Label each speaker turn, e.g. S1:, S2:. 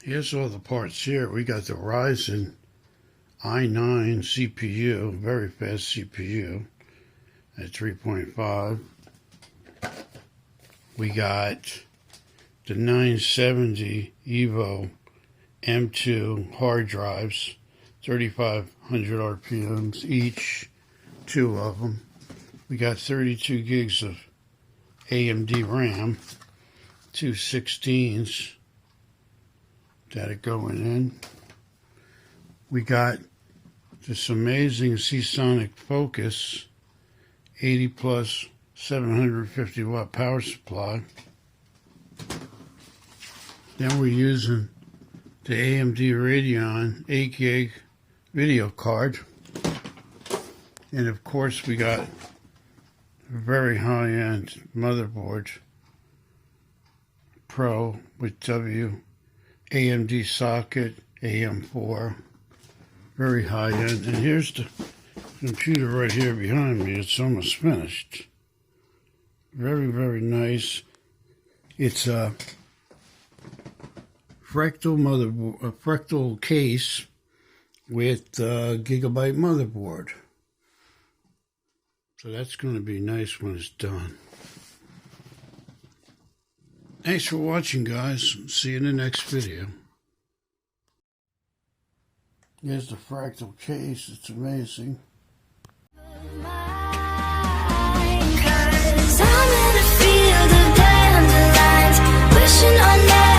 S1: Here's all the parts here. We got the Ryzen i9 CPU, very fast CPU at 3.5. We got the 970 Evo M2 hard drives, 3,500 RPMs each, two of them. We got 32 gigs of AMD RAM, two 16s that are going in. We got this amazing Seasonic Focus 80 plus 750 watt power supply. Then we're using the AMD Radeon 8 gig video card. And of course we got a very high-end motherboard, Pro with AMD socket AM4, very high-end. And here's the computer right here behind me. It's almost finished. Very, very nice. It's a fractal motherboard, a fractal case with a Gigabyte motherboard. So that's going to be nice when it's done. Thanks for watching, guys. See you in the next video. Here's the fractal case. It's amazing.
S2: 'Cause I'm in a field of dandelions, wishing on that.